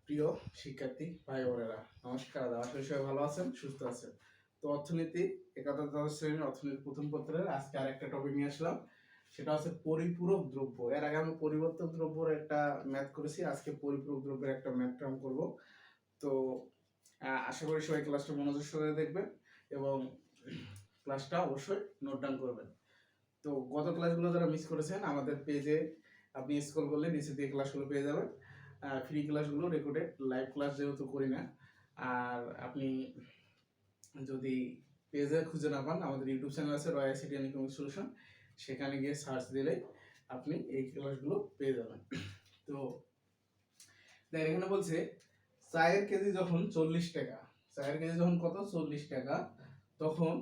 প্রিয় শিক্ষার্থী ভাই বোনেরা, নমস্কার। আশা করি সবাই ভালো আছেন, সুস্থ আছেন। তো অর্থনীতি একাদশ দ্বাদশ শ্রেণীর অর্থনীতি প্রথম পত্রের আজকে আরেকটা টপিক নিয়ে আসলাম। সেটা হচ্ছে পরিপূরক দ্রব্য। এর আগে আমি পরিবর্তক দ্রব্যের একটা ম্যাথ করেছি, আজকে পরিপূরক দ্রব্যের একটা ম্যাথ টার্ম করব। তো আশা করি সবাই ক্লাসটা মনোযোগ সহকারে দেখবেন এবং ক্লাসটা অবশ্যই নোট ডাউন করবেন। তো গত ক্লাসগুলো যারা মিস করেছেন, আমাদের পেজে আপনি স্ক্রল করলে নিচে দিয়ে ক্লাসগুলো পেয়ে যাবেন। ফ্রি ক্লাসগুলো রেকর্ডেড, লাইভ ক্লাস যেহেতু করি না। আর আপনি যদি পেজে খুঁজে না পান, আমাদের ইউটিউব চ্যানেল আছে রয় আইসিটি এন্ড ইকোনমিক সলিউশন, সেখানে গিয়ে সার্চ দিলে আপনি এই ক্লাসগুলো পেয়ে যাবেন। তো দেখেন এখানে বলছে চায়ের কেজি যখন 40 টাকা, চায়ের কেজি যখন কত 40 টাকা, তখন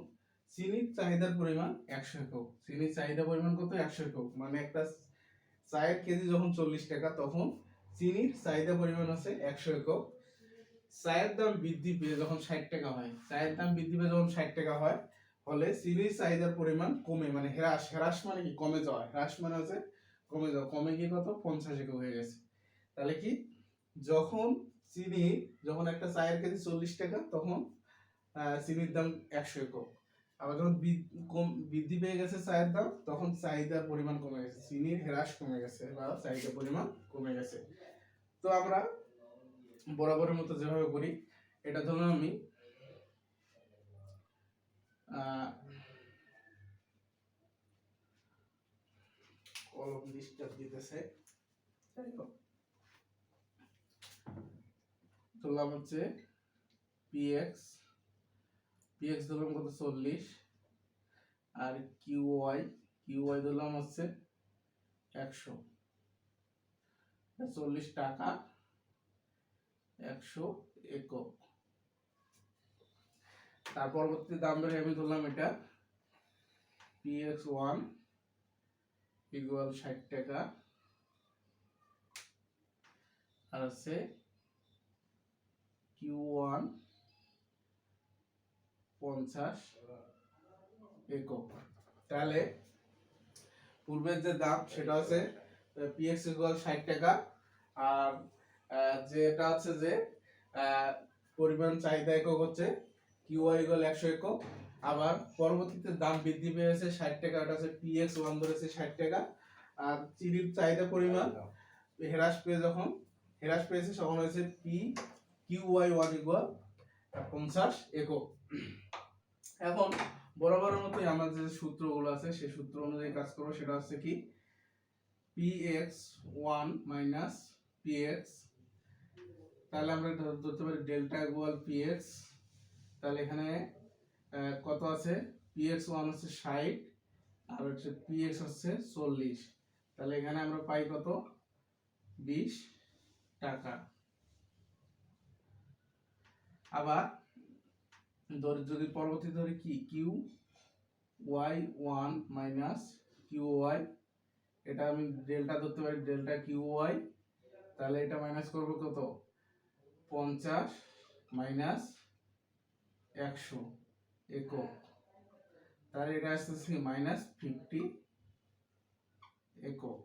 চিনির চাহিদার পরিমাণ 100 একক। চিনির চাহিদা পরিমাণ কত? 100 একক। মানে একটা চায়ের কেজি যখন 40 টাকা, তখন চিনির চাহিদা পরিমাণ আছে 100 একক। চায়ের দাম বৃদ্ধি পেয়ে যখন 60 টাকা হয়, চায়ের দাম বৃদ্ধি পেয়ে যখন 60 টাকা হয়, ফলে চিনির চাহিদার পরিমাণ কমে, মানে হ্রাস মানে কি? কমে যাওয়া। হ্রাস মানে হচ্ছে কমে যাওয়া। কমে গিয়ে কত? 50 একক হয়ে গেছে। তাহলে কি, যখন চিনি, যখন একটা চায়ের কেজি 40 টাকা, তখন চিনির দাম 100 একক। আবার যখন বৃদ্ধি পেয়ে গেছে চায়ের দাম, তখন চাহিদার পরিমাণ কমে গেছে, চিনির হ্রাস কমে গেছে বা চাহিদার পরিমাণ কমে গেছে। তো আমরা বরাবরের মতো যেভাবে করি, এটা ধরলাম আমি কলম ডিস্টার্ব দিতেছে, ধরলাম হচ্ছে পিএক্স ধরলাম কত? 40। আর কিউওয়াই ধরলাম হচ্ছে 100। 40 টাকা 100 একক। তার পরবর্তী দাম ধরে আমি ধরলাম এটা PX1 ইকুয়াল 60 টাকা, আর আছে Q1 50 একক। তাহলে পূর্বের যে দাম সেটা হচ্ছে PX ইকুয়াল 60 টাকা, আর যেটা হচ্ছে যে পরিমাণ চাহিদা একক হচ্ছে QY ইকুয়াল 100 একক। আবার পরবর্তীতে দাম বৃদ্ধি পেয়েছে 60 টাকা, ওটা হচ্ছে PX1 ধরেছে 60 টাকা। আর চিনির চাহিদা পরিমাণ হ্রাস পেয়েছে তখন হয়েছে QY1 ইকুয়াল 50 একক। এখন বরাবরের মতোই আমাদের যে সূত্রগুলো আছে সেই সূত্র অনুযায়ী কাজ করব। সেটা হচ্ছে কি, PX1 মাইনাস PX, তাহলে আমরা ধরতে পারি ডেল্টা ইকুয়াল PX। তাহলে এখানে কত আছে? PX1 হচ্ছে 60 আর হচ্ছে PX হচ্ছে 40। তাহলে এখানে আমরা পাই কত? 20 টাকা। আবার যদি পরবর্তী ধরি কি, QY1 মাইনাস QY, এটা আমি ডেল্টা ধরতে পারি, ডেল্টা QY। তাহলে এটা মাইনাস করব কত? 50 মাইনাস 100 একক। তাহলে এটা আসতেছে মাইনাস 50 একক।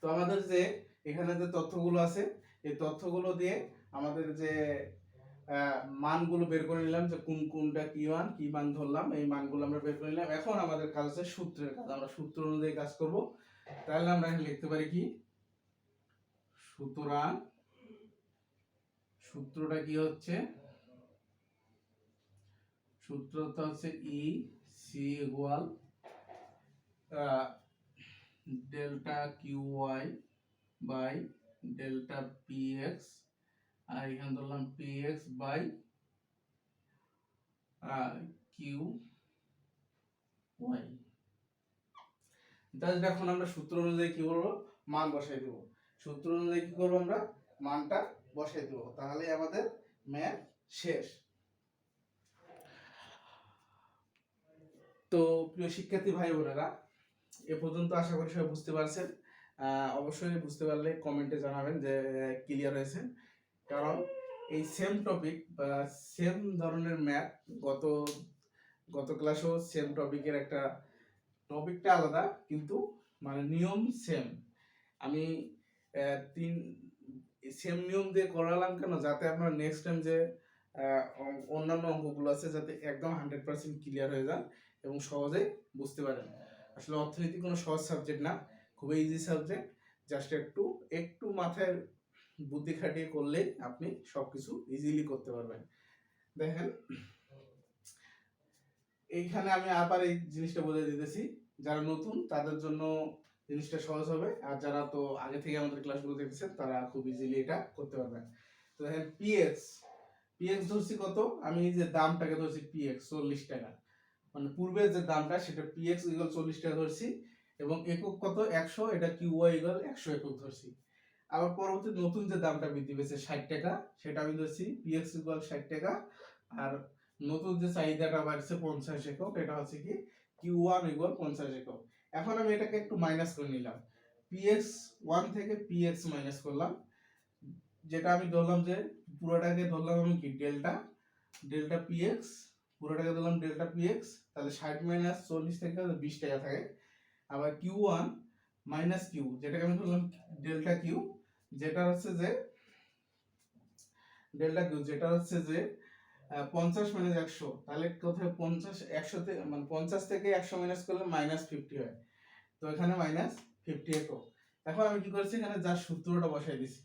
তো আমাদের যে এখানে যে তথ্যগুলো আছে, এই তথ্যগুলো দিয়ে আমাদের যে মানগুলো বের করে নিলাম, যে কোনটা কি মান ধরলাম, এই মানগুলো আমরা বের করে নিলাম। এখন আমাদের কাজ হচ্ছে সূত্রের কাজ। আমরা সূত্র অনুযায়ী কাজ করব। তাহলে আমরা এখানে লিখতে পারি কি, সুতরাং সূত্রটা কি হচ্ছে? সূত্রটা হচ্ছে EC equal delta QY by delta PX, আর এখানে ধরলাম PX বাই QY। জাস্ট এখন আমরা সূত্র অনুযায়ী কি করব? মান বসাই দেব। সূত্র অনুযায়ী কি করব? আমরা মানটা বসাই দেব, তাহলে আমাদের ম্যাথ শেষ। তো প্রিয় শিক্ষার্থী ভাই বোনেরা, এ পর্যন্ত আশা করি সবাই বুঝতে পারছেন। অবশ্যই বুঝতে পারলে কমেন্টে জানাবেন যে ক্লিয়ার হয়েছে। কারণ এই সেম টপিক বা সেম ধরনের ম্যাথ গত ক্লাসেও সেম টপিকের একটা টপিকটা আলাদা, কিন্তু মানে নিয়ম সেম। আমি সেম নিয়ম দিয়ে করালাম কেন, যাতে আপনার নেক্সট টাইম যে অন্যান্য অঙ্কগুলো আছে যাতে একদম 100% ক্লিয়ার হয়ে যান এবং সহজে বুঝতে পারেন। আসলে অর্থনীতি কোনো সহজ সাবজেক্ট না, খুবই ইজি সাবজেক্ট। জাস্ট একটু একটু মাথায় বুদ্ধি খাটিয়ে করলেই আপনি সবকিছু ইজিলি করতে পারবেন। দেখেন এইখানে আমি আবার এই জিনিসটা বলে দিতেছি, যারা নতুন তাদের জন্য জিনিসটা সহজ হবে, আর যারা তো আগে থেকে আমাদের ক্লাসগুলো দেখেছেন তারা খুব ইজিলি এটা করতে পারবেন। তো দেখেন পিএক্স ধরছি কত, আমি এই যে দামটাকে ধরছি পিএক্স 40 টাকা, মানে পূর্বের যে দামটা সেটা পিএক্স ইকুয়াল 40 টাকা ধরছি, এবং একক কত 100, এটা কিউওয়াই ইকুয়াল 100 একক ধরছি। আবার পরবর্তী নতুন যে দামটা বৃদ্ধি পেয়েছে 60 টাকা, সেটা আমি ধরছি পিএক্স ইকুয়াল 60 টাকা, আর নতুন যে চাহিদাটা বাড়ছে 50 একক, এটা হচ্ছে কি কিউ1 ইকুয়াল 50 একক। এখন আমি এটাকে একটু মাইনাস করে নিলাম, পিএক্স 1 থেকে পিএক্স মাইনাস করলাম, যেটা আমি ধরলাম যে পুরোটাকে ধরলাম আমি কি ডেল্টা পিএক্স, পুরোটাকে ধরলাম ডেল্টা পিএক্স, তাহলে 60 মাইনাস 40 থেকে 20 টাকা থাকে। আবার কিউ1 মাইনাস কিউ, যেটাকে আমি ধরলাম ডেল্টা কিউ, যেটা হচ্ছে যে 50 মাইনাস 100, তাহলে কোথায় 50 100 থেকে মানে 50 থেকে 100 মাইনাস করলে মাইনাস 50 হয়, তো এখানে মাইনাস 50 একক। এখন আমি কি করছি, এখানে জাস্ট সূত্রটা বসাই দিছি,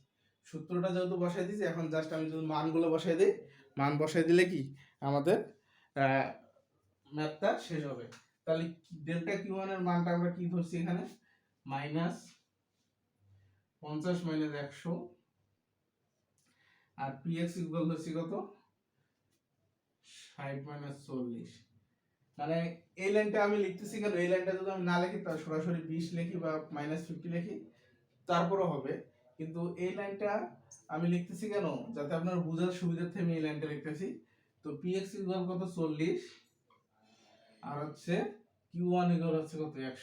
সূত্রটা যেহেতু বসাই দিছি, এখন জাস্ট আমি যদি মানগুলো বসাই দিই, মান বসাই দিলে কি আমাদের ম্যাথটা শেষ হবে। তাহলে ডেল্টা কিউ1 এর মানটা আমরা কি ধরছি এখানে, মাইনাস 50 মাইনাস 100, আর পিএক্স ইকুয়াল ধরছি কত 60 মাইনাস 40। মানে এই লাইনটা আমি লিখতেছি কেন, এই লাইনটা যদি আমি না লিখি তাহলে সরাসরি 20 লিখি বা মাইনাস 50 লিখি তারপরও হবে, কিন্তু এই লাইনটা আমি লিখতেছি কেন, যাতে আপনার বোঝার সুবিধার্থে আমি এই লাইনটা লিখতেছি। তো পিএক্স ইকুয়াল কত 40, আর হচ্ছে কিউ1 ইকুয়াল হচ্ছে কত 100।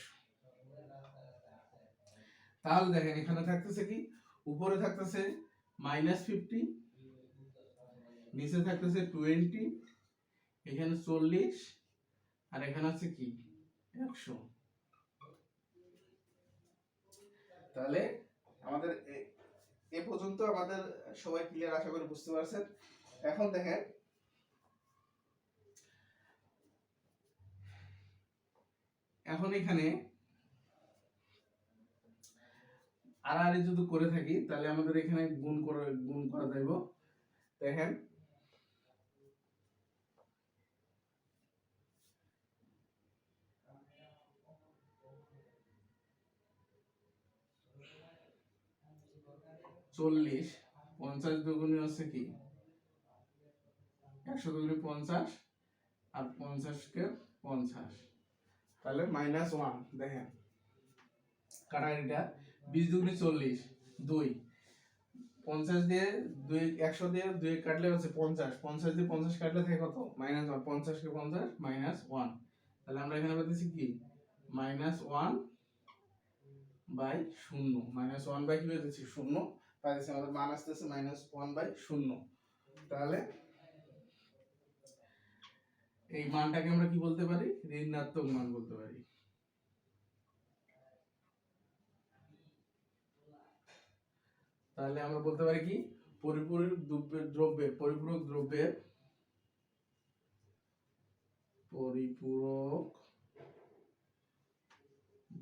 তাহলে দেখেন এখানে থাকতেছে কি, উপরে থাকতেছে মাইনাস 50, নিচে থাকতেছে 20, এখানে 40, আর এখানে আছে কি 100। তাহলে আমাদের এ পর্যন্ত আমাদের সবাই ক্লিয়ার, আশা করি বুঝতে পারছেন। এখন দেখেন এখন এখানে আড়াআড়ি যদি করে থাকি তাহলে আমাদের এখানে গুণ করা যাইব। দেখেন চল্লিশ, 50 দুগুণে হচ্ছে কি 100 দুগুণে 50, আর 50 কে 50, তাহলে মাইনাস 1। দেখেন কাটাকাটিটা 20 দুগুণে 40, 2, 50 দিয়ে 2, 100 দিয়ে 2 কাটলে হচ্ছে 50, 50 দিয়ে 50 কাটলে থাকে কত মাইনাস 1, 50 কে 50 মাইনাস 1, তাহলে আমরা এখানে পেতেছি কি মাইনাস 1 বাই 0, মাইনাস 1 বাই কি পেতেছি 0 পাইতেছি, আমাদের মান আসতেছে মাইনাস 1 বাই 0। তাহলে এই মানটাকে আমরা কি বলতে পারি, ঋণাত্মক মান বলতে পারি। তাহলে আমরা বলতে পারি কি পরিপূরক দ্রব্যের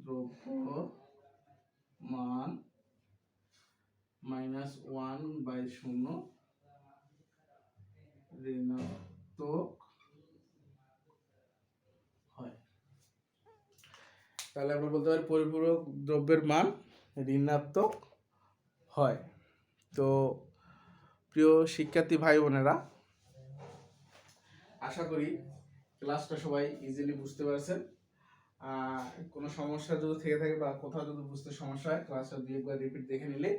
দ্রব্য মান মাইনাস 1 বাই 0 ঋণাত্মক হয়। তাহলে আমরা বলতে পারি পরিপূরক দ্রব্যের মান ঋণাত্মক হয়। তো প্রিয় শিক্ষার্থী ভাই বোনেরা, আশা করি ক্লাসটা সবাই ইজিলি বুঝতে পারছেন। কোনো সমস্যা যদি থেকে থাকে বা কোথাও যদি বুঝতে সমস্যা হয়, ক্লাসটা 2-1 রিপিট দেখে নিলে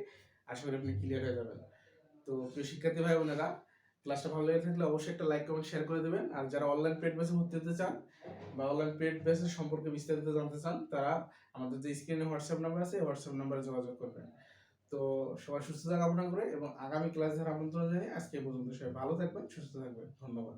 আশা করি আপনি ক্লিয়ার হয়ে যাবেন। তো প্রিয় শিক্ষার্থী ভাই বোনেরা, ক্লাসটা ভালো লেগে থাকলে অবশ্যই একটা লাইক কমেন্ট শেয়ার করে দেবেন। আর যারা অনলাইন পেড বেসে ভর্তি হতে চান বা অনলাইন পেড বেসের সম্পর্কে বিস্তারিত জানতে চান, তারা আমাদের যে স্ক্রিনে হোয়াটসঅ্যাপ নাম্বার আছে হোয়াটসঅ্যাপ নাম্বারে যোগাযোগ করবেন। তো সবাই সুস্থতা কামনা করে এবং আগামী ক্লাসের আমন্ত্রণ জানিয়ে আজকে পর্যন্ত সবাই ভালো থাকবেন, সুস্থ থাকবেন। ধন্যবাদ।